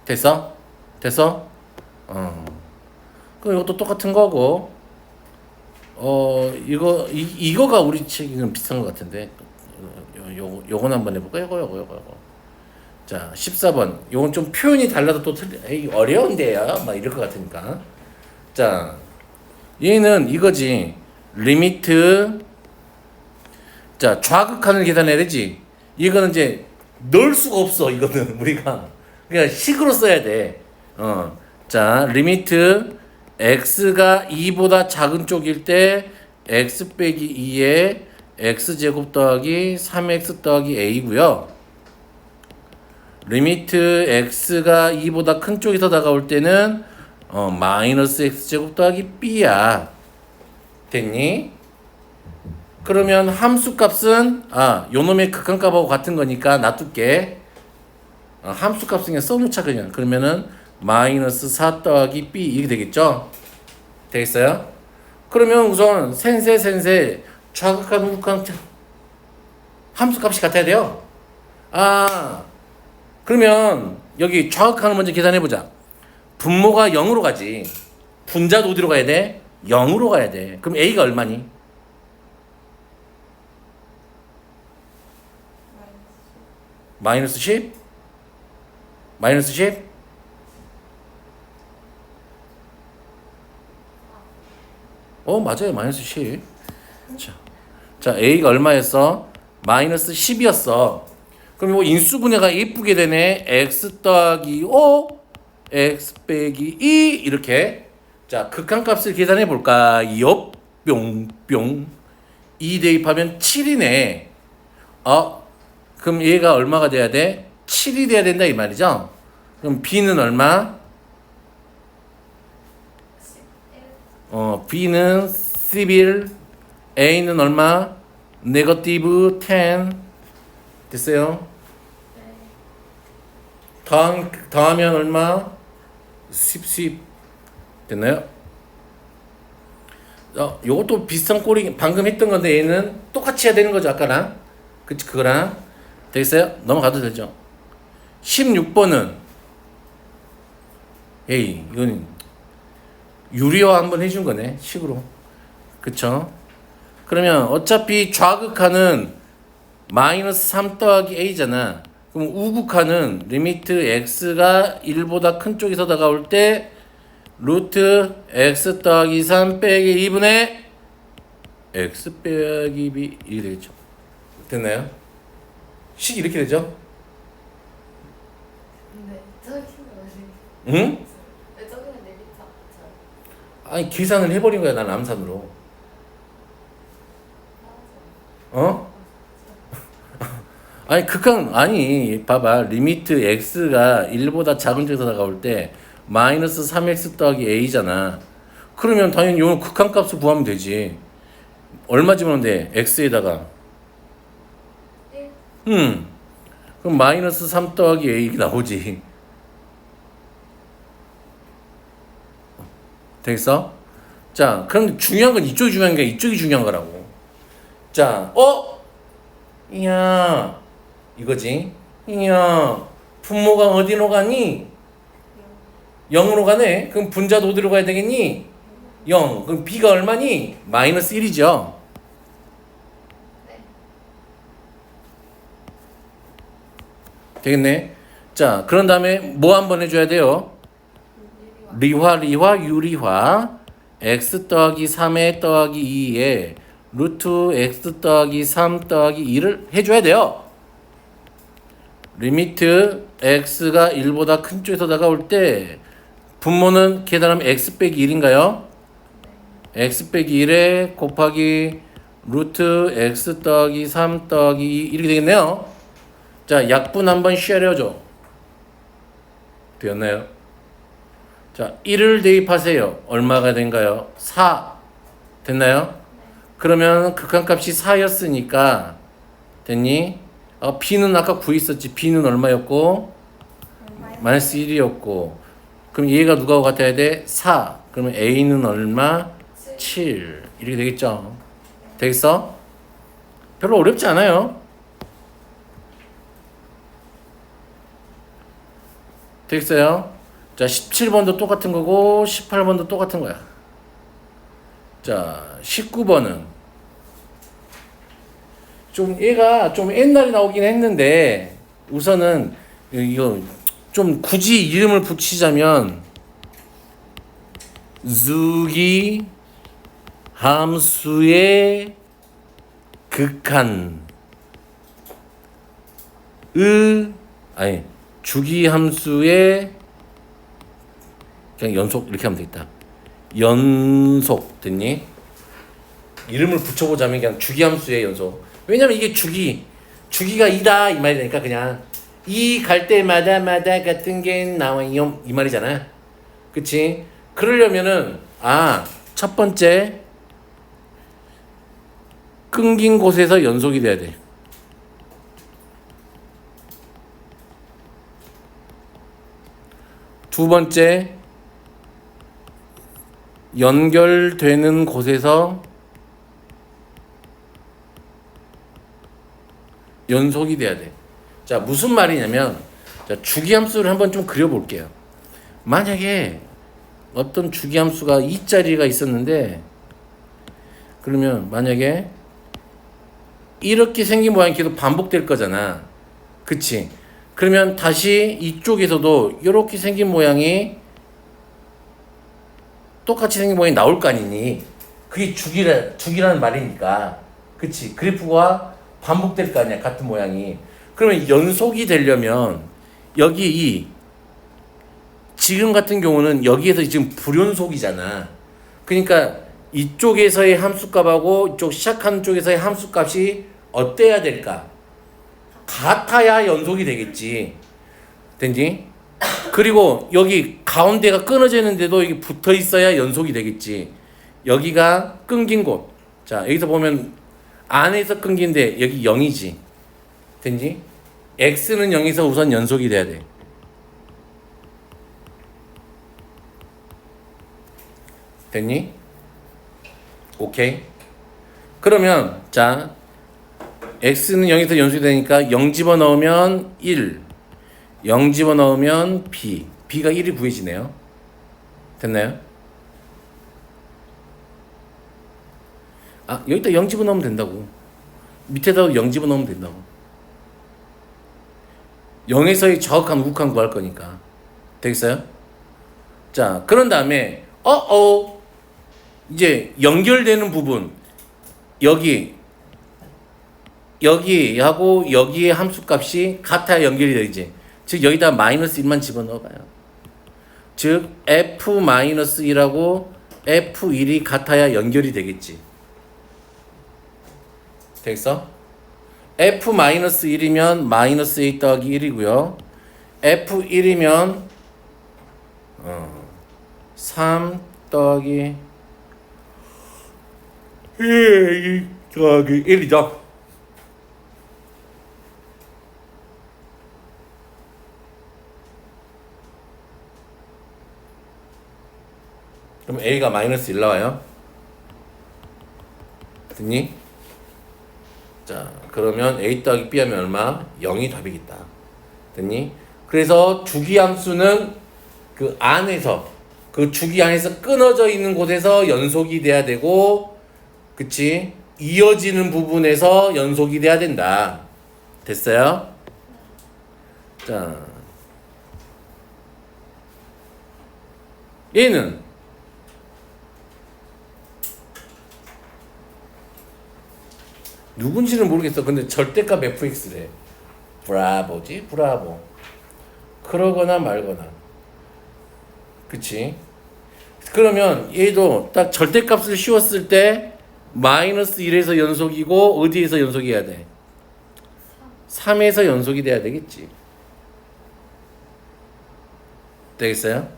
됐어? 됐어? 그럼 이것도 똑같은 거고 이거가 우리 책이랑 비슷한 것 같은데 요건 한번 해볼까? 요거. 자 14번 요건 좀 표현이 달라도 또 어려운데요 막 이럴 것 같으니까 자 얘는 이거지 리미트 자 좌극한을 계산해야 되지. 이거는 이제 넣을 수가 없어. 이거는 우리가 그러니까 식으로 써야 돼. 자 리미트 x가 2보다 작은 쪽일 때 x 빼기 2에 x제곱 더하기 3x 더하기 a고요. 리미트 x가 2보다 큰 쪽에서 다가올 때는 마이너스 x제곱 더하기 b야. 됐니? 그러면 함수값은 요놈의 극한값하고 같은 거니까 놔둘게. 함수값은 그냥 써놓자 그냥. 그러면은 마이너스 4 더하기 b 이렇게 되겠죠? 되겠어요? 그러면 우선 센세 좌극한 우극한 함수값이 같아야 돼요. 그러면 여기 좌극한을 먼저 계산해보자. 분모가 0으로 가지. 분자도 어디로 가야 돼? 0으로 가야 돼. 그럼 a가 얼마니? 마이너스 10? 마이너스 10? 맞아요. 마이너스 10. 자, A가 얼마였어? 마이너스 10이었어. 그럼 이거 인수분해가 이쁘게 되네. X 더하기 5, X 빼기 2 이렇게. 자, 극한값을 계산해 볼까요? 뿅뿅. 2 대입하면 7이네. 그럼 얘가 얼마가 돼야 돼? 7이 돼야 된다 이 말이죠? 그럼 B는 얼마? 11. B는 11, A는 얼마? 네거티브 10 됐어요? 네. 더하면 얼마? 10 됐나요? 요것도 비슷한 꼴이 방금 했던 건데 얘는 똑같이 해야 되는 거죠 아까랑 그치 그거랑 되겠어요? 넘어가도 되죠? 16번은 이건 유리화 한번 해준 거네 식으로 그쵸? 그러면 어차피 좌극하는 마이너스 3 더하기 a잖아. 그럼 우극하는 리미트 x가 1보다 큰 쪽에서 다가올 때 루트 x 더하기 3 빼기 2분의 x 빼기 b 이렇게 되겠죠. 됐나요? 식 이렇게 되죠? 네. 저기는 어디? 응? 네, 저기는 내 밑에. 아니 계산을 해버린 거야 난 암산으로. 어? 아니 극한 아니 봐봐 리미트 x가 1보다 작은 쪽에서 다가올 때 마이너스 3x 더하기 a잖아. 그러면 당연히 이건 극한값을 구하면 되지. 얼마 집어넣으면 돼? x에다가 1. 그럼 마이너스 3 더하기 a 나오지. 되겠어? 자 그럼 중요한 건 이쪽이 중요한 게 이쪽이 중요한 거라고. 자 이야 이거지. 이야 분모가 어디로 가니? 0으로 가네. 그럼 분자도 어디로 가야 되겠니? 0. 그럼 b가 얼마니? 마이너스 1이죠. 네. 되겠네. 자 그런 다음에 뭐 한번 해줘야 돼요? 리화 유리화 x 더하기 3에 더하기 2에 루트 x 더하기 3 더하기 2를 해줘야 돼요. 리미트 x가 1보다 큰 쪽에서 다가올 때 분모는 계산하면 x 빼기 1인가요? x 빼기 1에 곱하기 루트 x 더하기 3 더하기 2 이렇게 되겠네요. 자 약분 한번 쉐려줘. 되었나요? 자 1을 대입하세요. 얼마가 된가요? 4 됐나요? 그러면 극한값이 4였으니까 됐니? b는 아까 9 있었지. b는 얼마였고? 마이너스 1이었고 그럼 얘가 누가하고 같아야 돼? 4 그러면 a는 얼마? 7 이렇게 되겠죠. 되겠어? 별로 어렵지 않아요. 되겠어요? 자 17번도 똑같은 거고 18번도 똑같은 거야. 자 19번은 좀 얘가 좀 옛날에 나오긴 했는데 우선은 이거 좀 굳이 이름을 붙이자면 주기 함수의 극한 아니 주기 함수의 그냥 연속 이렇게 하면 되겠다. 연속 됐니? 이름을 붙여보자면 그냥 주기 함수의 연속. 왜냐면 이게 주기가 2다 이 말이 되니까 그냥 이 갈 때마다 같은 게 나와요 이 말이잖아. 그치? 그러려면은 첫 번째 끊긴 곳에서 연속이 돼야 돼. 두 번째 연결되는 곳에서 연속이 돼야 돼. 자 무슨 말이냐면 자, 주기함수를 한번 좀 그려볼게요. 만약에 어떤 주기함수가 2짜리가 있었는데 그러면 만약에 이렇게 생긴 모양이 계속 반복될 거잖아. 그치? 그러면 다시 이쪽에서도 이렇게 생긴 모양이 똑같이 생긴 모양이 나올 거 아니니? 그게 주기라는 말이니까. 그치? 그래프가 반복될 거 아니야. 같은 모양이. 그러면 연속이 되려면 여기 지금 같은 경우는 여기에서 지금 불연속이잖아. 그러니까 이쪽에서의 함수값하고 이쪽 시작하는 쪽에서의 함수값이 어때야 될까? 같아야 연속이 되겠지. 됐니? 그리고 여기 가운데가 끊어져 있는데도 이게 붙어 있어야 연속이 되겠지. 여기가 끊긴 곳. 자, 여기서 보면 안에서 끊긴데 여기 0이지. 됐니? x는 0에서 우선 연속이 돼야 돼. 됐니? 오케이. 그러면 자 x는 0에서 연속이 되니까 0 집어넣으면 1 0 집어넣으면 b가 1이 구해지네요. 됐나요? 여기다 0 집어넣으면 된다고. 밑에다도 0 집어넣으면 된다고. 0에서의 정확한 우극한 구할 거니까. 되겠어요? 자 그런 다음에 이제 연결되는 부분 여기하고 여기의 함수값이 같아야 연결이 되지. 즉 여기다 마이너스 1만 집어넣어봐요. 즉 f-1하고 f1이 같아야 연결이 되겠지. 됐어? F-1이면 마이너스 A 더하기 1이고요. F1이면 3 더하기 1 더하기 1이죠. 그럼 A가 마이너스 1 나와요. 됐니? 자, 그러면 A 더하기 B 하면 얼마? 0이 답이겠다. 됐니? 그래서 주기함수는 그 안에서, 그 주기 안에서 끊어져 있는 곳에서 연속이 돼야 되고, 그치? 이어지는 부분에서 연속이 돼야 된다. 됐어요? 자, 얘는 누군지는 모르겠어. 근데 절대값 fx래. 브라보지? 브라보. 그러거나 말거나. 그치? 그러면 얘도 딱 절대값을 씌웠을 때 마이너스 1에서 연속이고 어디에서 연속이 해야 돼? 3에서 연속이 돼야 되겠지. 되겠어요?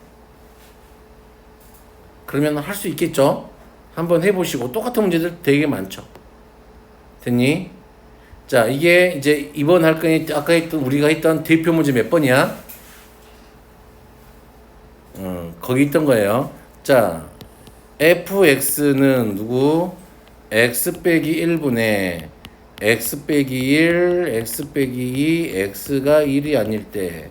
그러면 할 수 있겠죠? 한번 해보시고 똑같은 문제들 되게 많죠. 됐니? 자, 이게 이제 이번 할 거니 아까 했던 우리가 했던 대표 문제 몇 번이야? 거기 있던 거예요. 자, fx는 누구? x 빼기 1분의 x 빼기 1, x 빼기 2, x가 1이 아닐 때,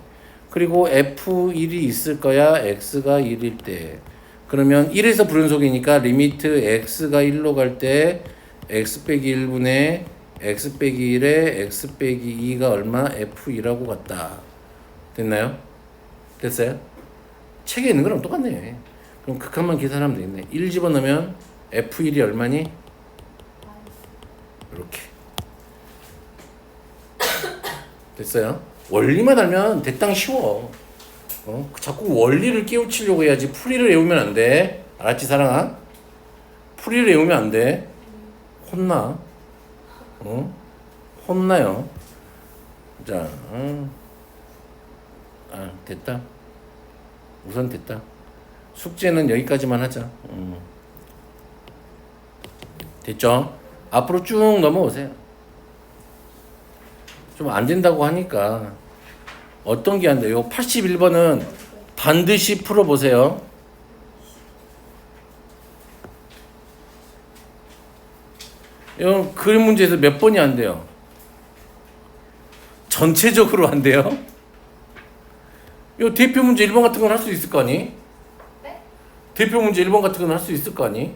그리고 f1이 있을 거야, x가 1일 때. 그러면 1에서 불연속이니까 리미트 x가 1로 갈 때 x 빼기 1분의 x 빼기 1에 x 빼기 2가 얼마? f2라고 같다. 됐나요? 됐어요? 책에 있는 거랑 똑같네. 그럼 극한만 계산하면 되겠네. 1 집어넣으면 f1이 얼마니? 이렇게. 됐어요? 원리만 알면 대땅 쉬워. 자꾸 원리를 깨우치려고 해야지 풀이를 외우면 안 돼. 알았지, 사랑아? 풀이를 외우면 안 돼. 혼나. 혼나요. 자, 됐다. 우선 됐다. 숙제는 여기까지만 하자. 됐죠? 앞으로 쭉 넘어오세요. 좀 안 된다고 하니까 어떤 게 안 돼요? 81번은 반드시 풀어보세요. 이건 그림 문제에서 몇 번이 안 돼요? 전체적으로 안 돼요? 이 대표 문제 1번 같은 건 할 수 있을 거 아니? 네? 대표 문제 1번 같은 건 할 수 있을 거 아니?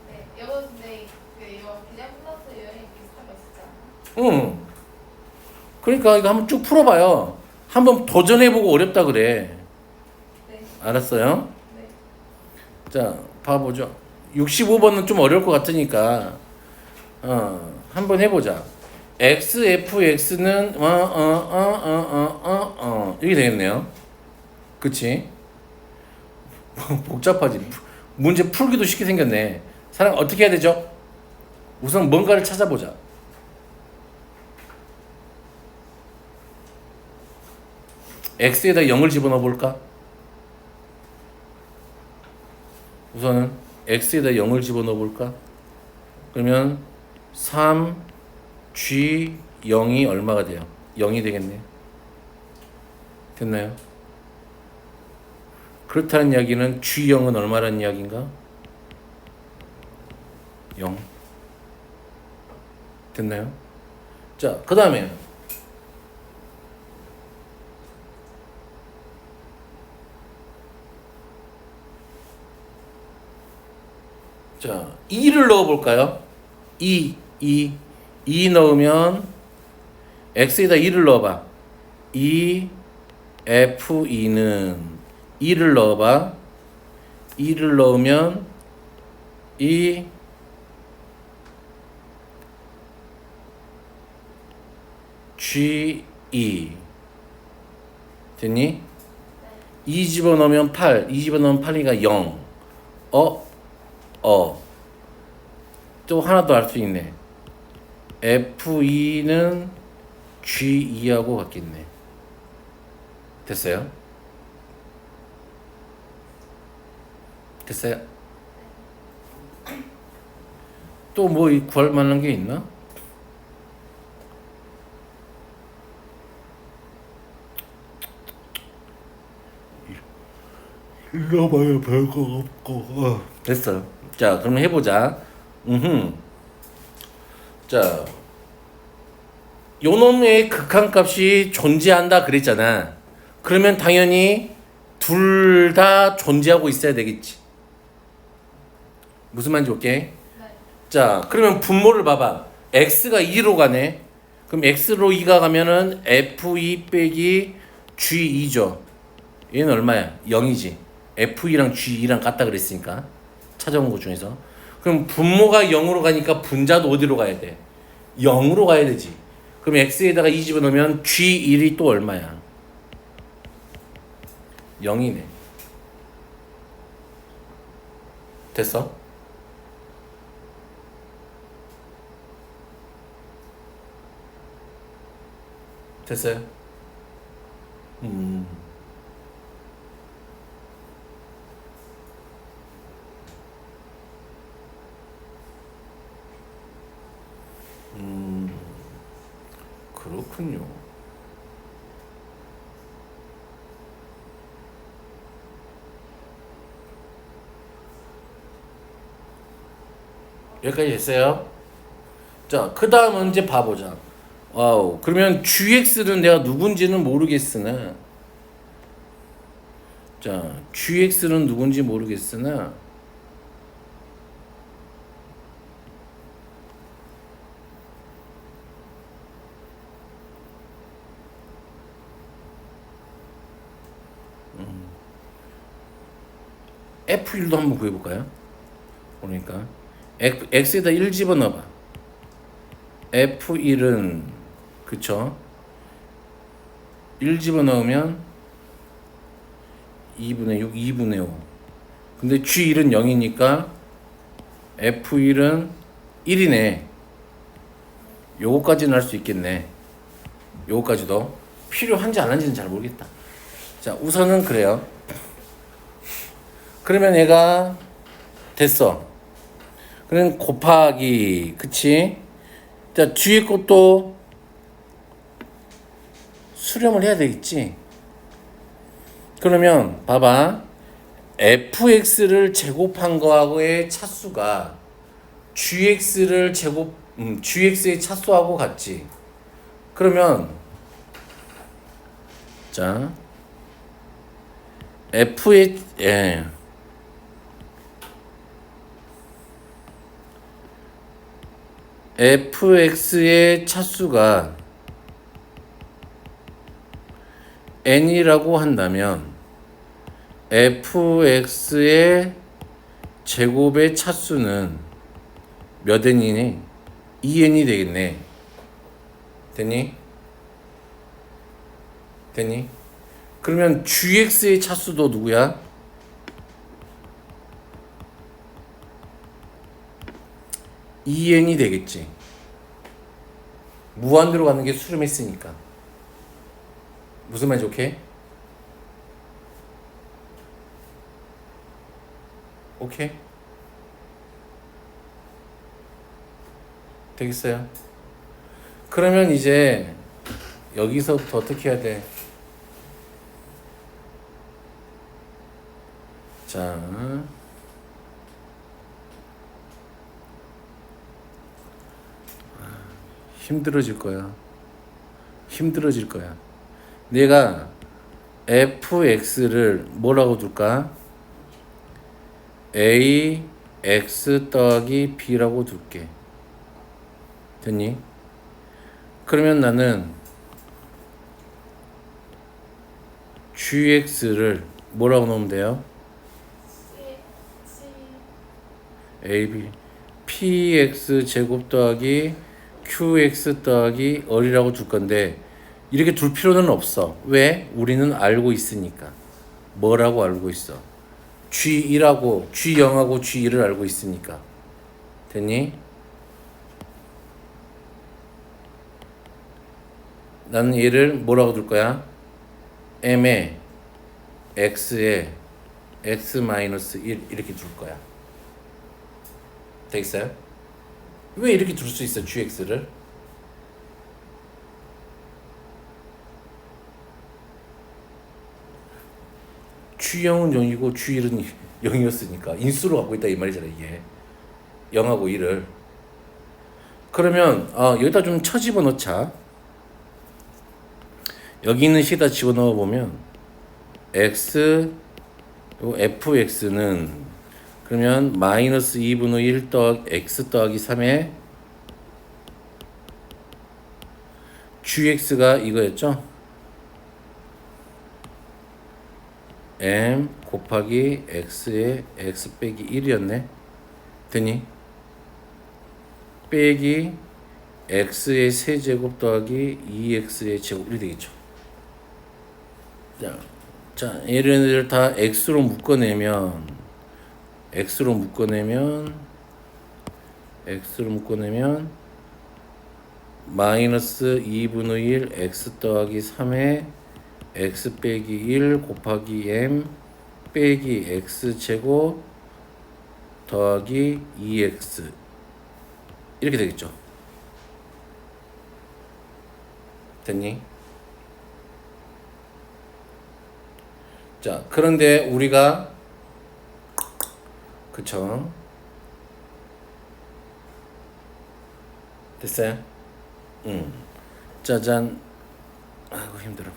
네. 이거 근데 이거 그냥 플러스 여행 비슷한 거 있었잖아. 응. 그러니까 이거 한번 쭉 풀어봐요. 한번 도전해보고 어렵다 그래. 네. 알았어요? 네. 자, 봐보죠. 65번은 좀 어려울 것 같으니까 한번 해보자. xfx는 이게 되겠네요. 그치? 복잡하지. 문제 풀기도 쉽게 생겼네. 사람 어떻게 해야 되죠? 우선 뭔가를 찾아보자. x에다 0을 집어넣어 볼까? 우선은 x에다 0을 집어넣어 볼까? 그러면 3g 0이 얼마가 돼요? 0이 되겠네. 됐나요? 그렇다는 이야기는 g0은 얼마라는 이야기인가? 0. 됐나요? 자, 그 다음에 자, 2를 넣어볼까요? 2 넣으면 x에다 2를 넣어봐. 2f2는 2를 넣어봐. 2를 넣으면 g2 됐니? 2 집어넣으면 8, 2 집어넣으면 8이니까 0. 또 하나 더 할 수 있네. F2는 G2하고 같겠네. 됐어요? 됐어요? 또 뭐 구할 만한 게 있나? 읽어봐요. 별거 없고. 됐어. 자, 그럼 해보자. 자, 요놈의 극한값이 존재한다 그랬잖아. 그러면 당연히 둘 다 존재하고 있어야 되겠지. 무슨 말인지 올게. 네. 자, 그러면 분모를 봐봐. x가 2로 가네. 그럼 x로 2가 가면은 f2 빼기 g2죠. 얘는 얼마야? 0이지. f2랑 g2랑 같다 그랬으니까. 찾아온 것 중에서. 그럼 분모가 0으로 가니까 분자도 어디로 가야 돼? 0으로 가야 되지. 그럼 x에다가 2 집어넣으면 g1이 또 얼마야? 0이네. 됐어? 됐어요? 음. 그렇군요. 여기까지 됐어요? 자, 그 다음은 이제 봐보자. 와우. 그러면 GX는 내가 누군지는 모르겠으나, 자, GX는 누군지 모르겠으나, F1도 한번 구해볼까요? 그러니까 X에다 1 집어넣어봐. F1은 그쵸? 1 집어넣으면 2분의 6, 2분의 5. 근데 G1은 0이니까 F1은 1이네. 요거까지는 할 수 있겠네. 요거까지도 필요한지 안 한지는 잘 모르겠다. 자, 우선은 그래요. 그러면 얘가 됐어. 그럼 곱하기, 그치? 자, 뒤에 것도 수렴을 해야 되겠지? 그러면 봐봐. fx를 제곱한 거하고의 차수가 gx를 gx의 차수하고 같지? 그러면 자, f의 fx의 차수가 n이라고 한다면 fx의 제곱의 차수는 몇 n이니? 2n이 되겠네. 됐니? 됐니? 그러면 gx의 차수도 누구야? 2n이 되겠지. 무한대로 가는 게 수렴했으니까. 무슨 말인지 오케이? 오케이? 되겠어요? 그러면 이제 여기서부터 어떻게 해야 돼? 자, 힘들어질 거야. 힘들어질 거야. 내가 fx를 뭐라고 둘까? ax 더하기 b라고 둘게. 됐니? 그러면 나는 gx를 뭐라고 넣으면 돼요? ab px 제곱 더하기 qx 더하기 얼이라고 둘 건데 이렇게 둘 필요는 없어. 왜? 우리는 알고 있으니까. 뭐라고 알고 있어? G1하고 G0하고 G1을 알고 있으니까. 됐니? 나는 얘를 뭐라고 둘 거야? m에 x에 x-1 이렇게 둘 거야. 되겠어요? 왜 이렇게 둘 수 있어, gx를? g0은 0이고 g1은 0이었으니까 인수로 갖고 있다 이 말이잖아, 이게. 0하고 1을. 그러면 여기다 좀 쳐집어 넣자. 여기 있는 식에다 집어넣어 보면 x 요 fx는 그러면 마이너스 2분의 1 더하기 x 더하기 3에 gx가 이거였죠? m 곱하기 x에 x 빼기 1이었네. 되니? 빼기 x의 세제곱 더하기 2x의 제곱이 되겠죠. 자, 얘네들 다 x로 묶어내면 마이너스 2분의 1 x 더하기 3에 x 빼기 1 곱하기 m 빼기 x 제곱 더하기 2x 이렇게 되겠죠. 됐니? 자, 그런데 우리가 그쵸? 됐어요? 짜잔. 아이고 힘들어.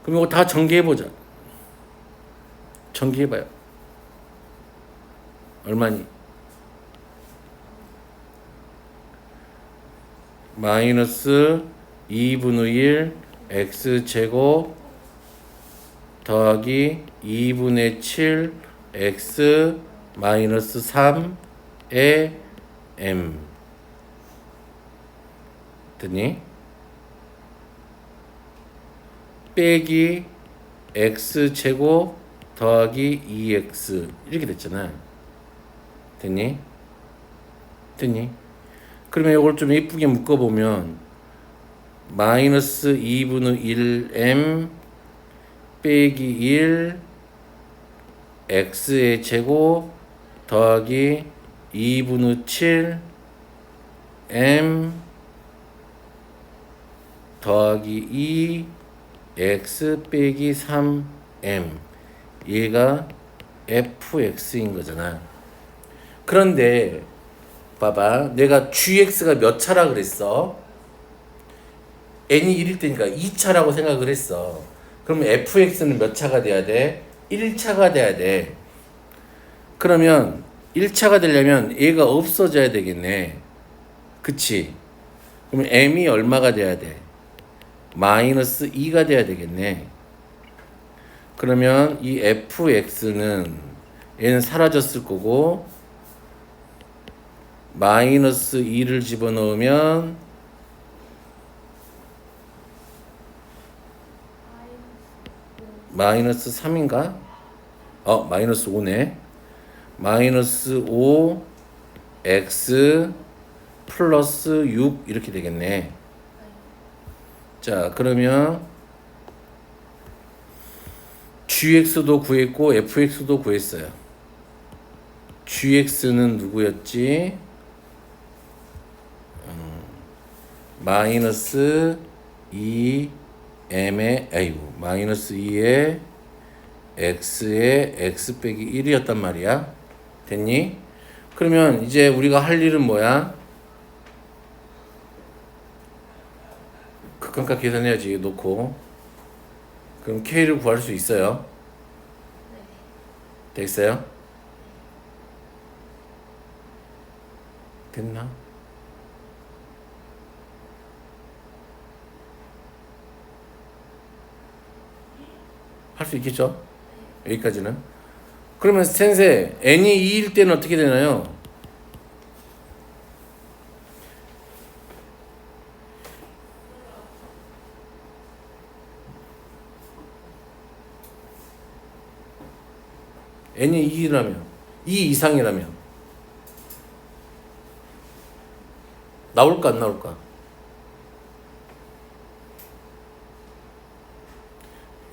그럼 이거 다 전개해보자. 전개해봐요. 얼마니? 마이너스 2분의 1 x제곱 더하기 2분의 7 x 마이너스 3의 m 됐니? 빼기 x제곱 더하기 2x 이렇게 됐잖아. 됐니? 됐니? 그러면 이걸 좀 예쁘게 묶어보면 마이너스 2분의 1m 빼기 1 x의 제곱 더하기 2분의 7 m 더하기 2 x 빼기 3m 얘가 fx인 거잖아. 그런데 봐봐, 내가 gx가 몇 차라 그랬어? n이 1일 때니까 2차라고 생각을 했어. 그러면 fx는 몇 차가 돼야 돼? 1차가 돼야 돼. 그러면 1차가 되려면 얘가 없어져야 되겠네. 그치? 그러면 m이 얼마가 돼야 돼? 마이너스 2가 돼야 되겠네. 그러면 이 fx는 얘는 사라졌을 거고 마이너스 2를 집어넣으면 마이너스 3인가? 마이너스 5네. 마이너스 5 x 플러스 6 이렇게 되겠네. 자, 그러면 gx도 구했고 fx도 구했어요. gx는 누구였지? 마이너스 2m의 마이너스 2의 x의 x 빼기 1이었단 말이야. 됐니? 그러면 이제 우리가 할 일은 뭐야? 극한값 계산해야지. 놓고 그럼 k를 구할 수 있어요. 됐어요? 됐나? 할 수 있겠죠? 여기까지는. 그러면 센세 n이 2일 때는 어떻게 되나요? n이 2라면 2 이상이라면 나올까 안 나올까?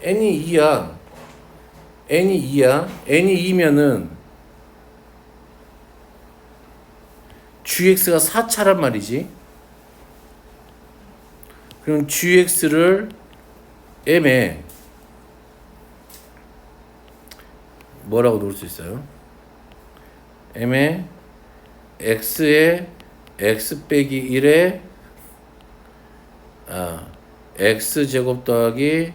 n이 2야. n이 2야. n이 2면은 gx가 4차란 말이지. 그럼 gx를 m에 뭐라고 놓을 수 있어요? m에 x에 x 빼기 1에 x제곱 더하기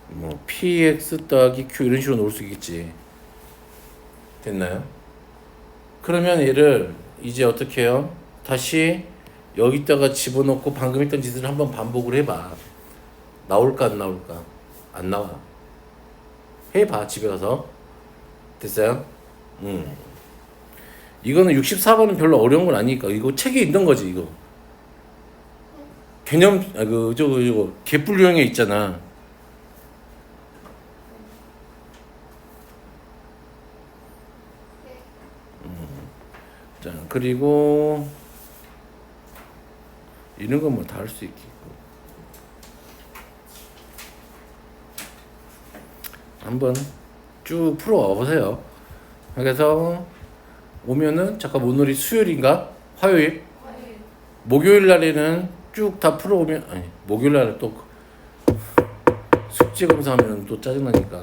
뭐 px 더하기 q 이런 식으로 놓을 수 있겠지. 됐나요? 그러면 얘를 이제 어떻게 해요? 다시 여기다가 집어넣고 방금 했던 짓을 한번 반복을 해봐. 나올까 안 나올까? 안 나와. 해봐 집에 가서. 됐어요? 이거는 64번은 별로 어려운 건 아니니까 이거 책에 있는 거지 이거. 개념 저거 개뿔 유형에 있잖아. 자 그리고 이런 건 뭐 다 할 수 있겠고. 한번 쭉 풀어와 보세요. 그래서 오면은 잠깐 오늘이 수요일인가? 화요일? 목요일 날에는 쭉 다 풀어오면 아니 목요일 날에 또 숙제 검사하면 또 짜증나니까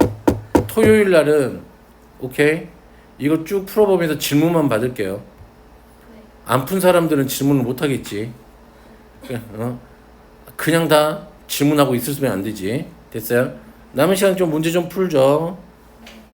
토요일 날은 오케이 이거 쭉 풀어보면서 질문만 받을게요. 안 푼 사람들은 질문을 못 하겠지. 그냥 다 질문하고 있으면 안 되지. 됐어요? 남은 시간 좀 문제 좀 풀죠.